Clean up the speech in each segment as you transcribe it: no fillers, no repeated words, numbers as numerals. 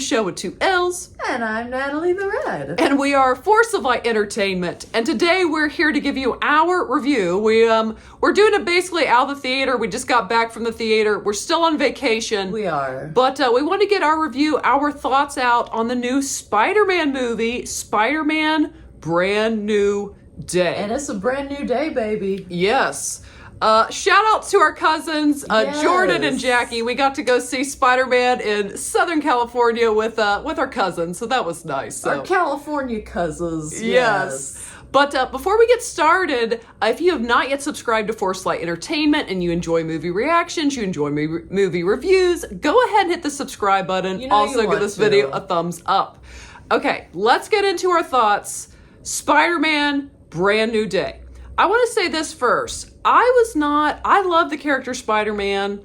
Michelle with 2 L's. And I'm Natalie the Red. And we are Force of Light Entertainment. And today we're here to give you our review. We're doing it basically out of the theater. We just got back from the theater. We're still on vacation. We are. But we want to get our review, our thoughts out on the new Spider-Man movie, Spider-Man Brand New Day. And it's a brand new day, baby. Yes. Shout out to our cousins, Yes. Jordan and Jackie. We got to go see Spider-Man in Southern California with our cousins, so that was nice. So. Our California cousins. Yes. But before we get started, if you have not yet subscribed to Force Light Entertainment and you enjoy movie reactions, you enjoy movie reviews, go ahead and hit the subscribe button. You know Also you give want this to. video a thumbs up. Okay, let's get into our thoughts. Spider-Man Brand New Day. I want to say this first. I love the character Spider-Man.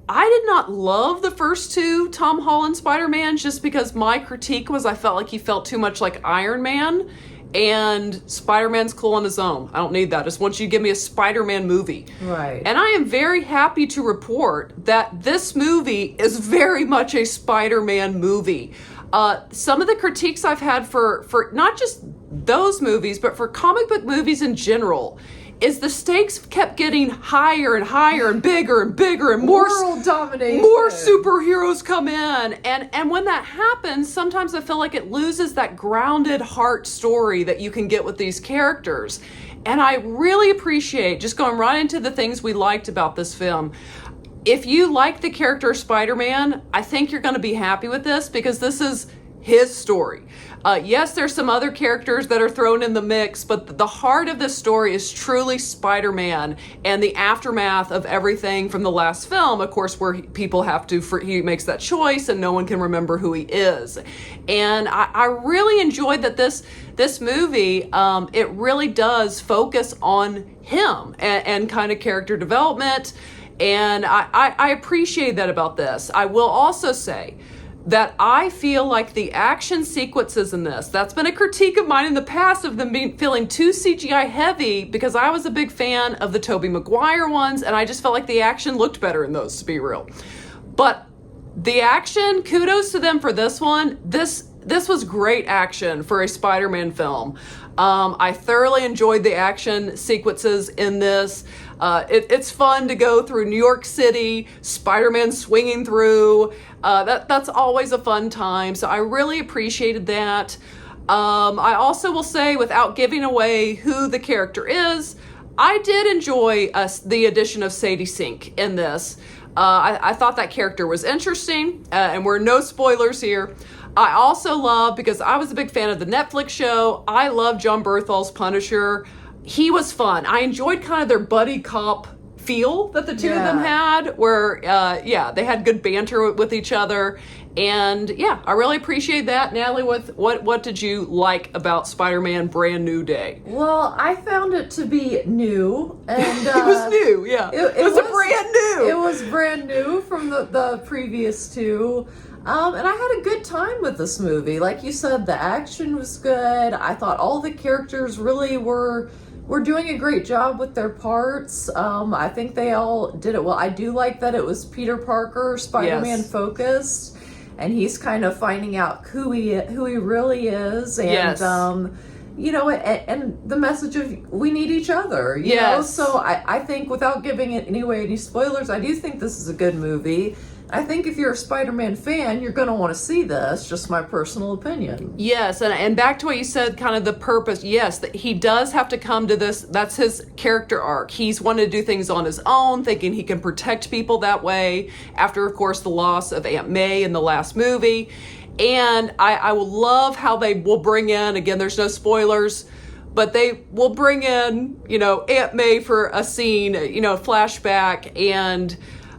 I did not love the first two Tom Holland Spider-Man just because my critique was I felt like he felt too much like Iron Man, and Spider-Man's cool on his own. I don't need that. I just want you to give me a Spider-Man movie. Right. And I am very happy to report that this movie is very much a Spider-Man movie. Some of the critiques I've had for not just those movies, but for comic book movies in general, is the stakes kept getting higher and higher and bigger and more World domination. more superheroes come in, and when that happens, sometimes I feel like it loses that grounded heart story that you can get with these characters. And I really appreciate, just going right into the things we liked about this film, if you like the character Spider-Man, I think you're going to be happy with this because this is his story. Yes, there's some other characters that are thrown in the mix, but the heart of this story is truly Spider-Man and the aftermath of everything from the last film, of course, where people have to, he makes that choice and no one can remember who he is. And I really enjoyed that this movie, it really does focus on him and kind of character development. And I appreciate that about this. I will also say that I feel like the action sequences in this, that's been a critique of mine in the past of them feeling too CGI heavy, because I was a big fan of the Tobey Maguire ones, and I just felt like the action looked better in those, to be real. But the action, kudos to them for this one. This was great action for a Spider-Man film. I thoroughly enjoyed the action sequences in this. It's fun to go through New York City, Spider-Man swinging through. That's always a fun time. So I really appreciated that. I also will say, without giving away who the character is, I did enjoy the addition of Sadie Sink in this. I thought that character was interesting, and we're no spoilers here. I also love, because I was a big fan of the Netflix show, I love John Berthol's Punisher. He was fun. I enjoyed kind of their buddy cop feel that the two of them had, where, they had good banter with each other. And yeah, I really appreciate that. Natalie, what did you like about Spider-Man Brand New Day? Well, I found it to be new. And It was new, yeah. It was brand new. It was brand new from the previous two. And I had a good time with this movie. Like you said, the action was good. I thought all the characters really were doing a great job with their parts. I think they all did it well. I do like that it was Peter Parker, Spider-Man focused, and he's kind of finding out who he really is. And you know, and the message of we need each other. You know? So I think, without giving it any spoilers, I do think this is a good movie. I think if you're a Spider-Man fan, you're going to want to see this, just my personal opinion. Yes, and back to what you said, kind of the purpose. Yes, that he does have to come to this. That's his character arc. He's wanted to do things on his own, thinking he can protect people that way, after, of course, the loss of Aunt May in the last movie. And I will love how they will bring in, again, there's no spoilers, but they will bring in, Aunt May for a scene, a flashback, and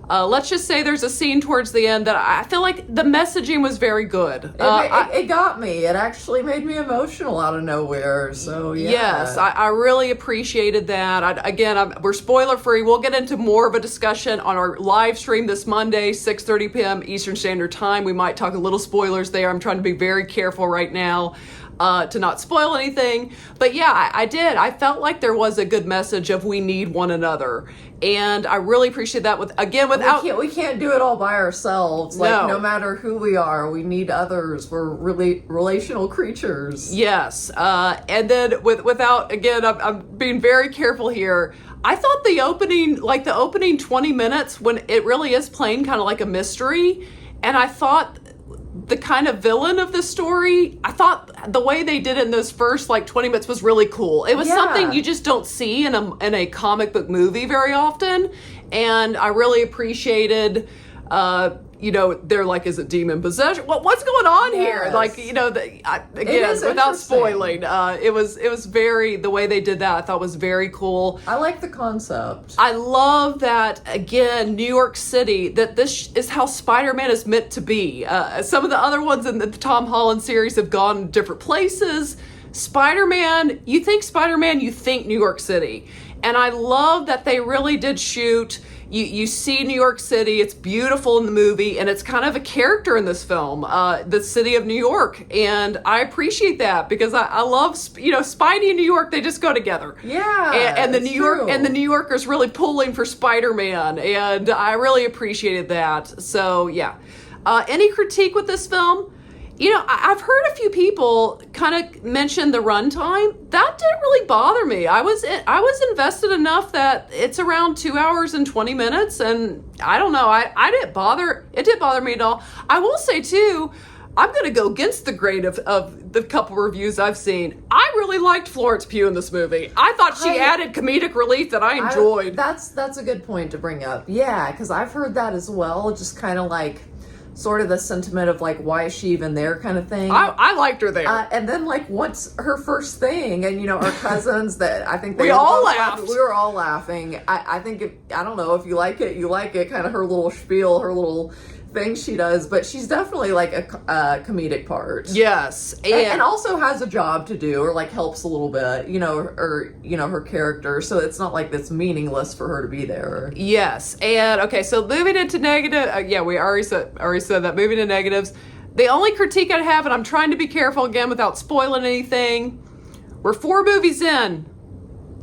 let's just say there's a scene towards the end that I feel like the messaging was very good. It got me. It actually made me emotional out of nowhere. So yeah. Yes, I really appreciated that. We're spoiler free. We'll get into more of a discussion on our live stream this Monday, 6:30 p.m. Eastern Standard Time. We might talk a little spoilers there. I'm trying to be very careful right now. to not spoil anything. But yeah, I did. I felt like there was a good message of we need one another. And I really appreciate that without... We can't do it all by ourselves. Like, No. no matter who we are, we need others. We're really relational creatures. Yes. And then without, again, I'm being very careful here. I thought the opening 20 minutes, when it really is playing kind of like a mystery, and I thought the kind of villain of the story, I thought the way they did it in those first 20 minutes was really cool. It was something you just don't see in a comic book movie very often, and I really appreciated. They're like, is it demon possession? What's going on here? Yes. Again, is without interesting. spoiling, it was very, the way they did that I thought was very cool. I like the concept. I love that, again, New York City, that this is how Spider-Man is meant to be. Some of the other ones in the Tom Holland series have gone different places. Spider-Man, you think New York City. And I love that they really did shoot. You see New York City, it's beautiful in the movie, and it's kind of a character in this film, the city of New York. And I appreciate that because I love, Spidey and New York, they just go together. Yeah. And the it's New York true. and the New Yorkers really pulling for Spider-Man, and I really appreciated that. So yeah. Any critique with this film? I've heard a few people kind of mention the runtime. That didn't really bother me. I was invested enough that it's around 2 hours and 20 minutes, and I don't know. It didn't bother me at all. I will say too, I'm going to go against the grain of the couple reviews I've seen. I really liked Florence Pugh in this movie. I thought she added comedic relief that I enjoyed. That's a good point to bring up. Yeah, because I've heard that as well. Just kind of sort of the sentiment of why is she even there kind of thing. I liked her there. And then once her first thing, and our cousins that I think they We were all both laughed. laughing. We were all laughing. I think I don't know if you like it, you like it. Kind of her little spiel, her little thing she does, but she's definitely a comedic part. Yes, And also has a job to do, or helps a little bit, her character. So it's not like it's meaningless for her to be there. yes, and okay. So moving into negative, yeah, we already said that. Moving to negatives, the only critique I'd have, and I'm trying to be careful again without spoiling anything. We're 4 movies in.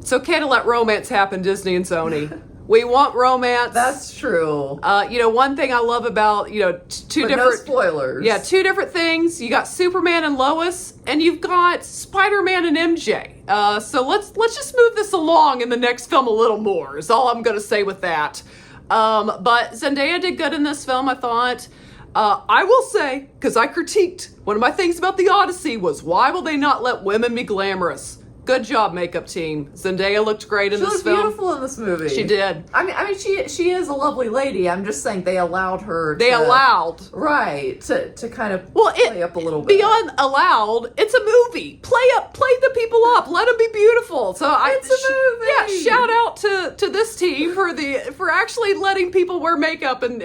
It's okay to let romance happen, Disney and Sony. We want romance. That's true. One thing I love about two But different no spoilers. Yeah, 2 different things. You got Superman and Lois, and you've got Spider-Man and MJ. So let's just move this along in the next film a little more, is all I'm going to say with that. But Zendaya did good in this film, I thought. I will say, because I critiqued, one of my things about The Odyssey was, why will they not let women be glamorous? Good job, makeup team. Zendaya looked great in She this looked film. beautiful in this movie. She did. I mean, she is a lovely lady. I'm just saying they allowed her. They allowed. Right to kind of Well, play up a little bit. Beyond allowed, it's a movie. Play the people up. Let them be beautiful. So It's a movie. Yeah, shout out to this team for actually letting people wear makeup and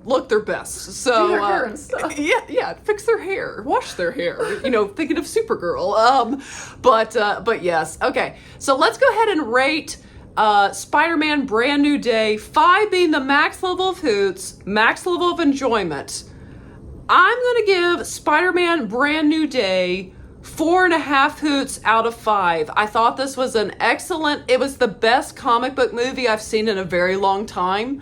look their best. So Do their hair and stuff. yeah, fix their hair, wash their hair. Thinking of Supergirl. But yes, okay. So let's go ahead and rate Spider-Man Brand New Day. 5 being the max level of hoots, max level of enjoyment. I'm gonna give Spider-Man Brand New Day 4.5 hoots out of 5. I thought this was it was the best comic book movie I've seen in a very long time.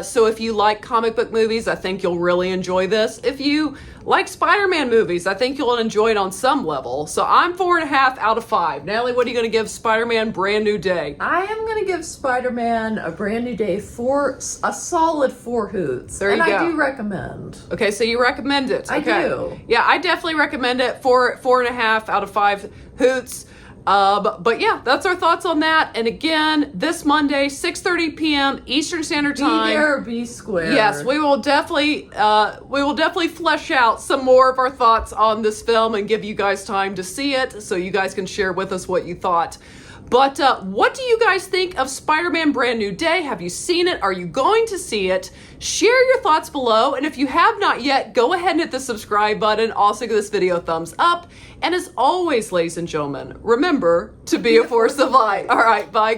So if you like comic book movies, I think you'll really enjoy this. If you like Spider-Man movies, I think you'll enjoy it on some level. So I'm 4.5 out of 5. Natalie, what are you going to give Spider-Man Brand New Day? I am going to give Spider-Man a Brand New Day a solid 4 hoots. There you and go. I do recommend. Okay, so you recommend it. I Okay. do. Yeah, I definitely recommend it. 4.5 out of 5 hoots. But yeah, that's our thoughts on that. And again, this Monday, 6:30 p.m. Eastern Standard Time. Be there, be square. Yes, we will definitely flesh out some more of our thoughts on this film and give you guys time to see it, so you guys can share with us what you thought. But what do you guys think of Spider-Man Brand New Day? Have you seen it? Are you going to see it? Share your thoughts below. And if you have not yet, go ahead and hit the subscribe button. Also give this video a thumbs up. And as always, ladies and gentlemen, remember to be a force of light. All right, bye.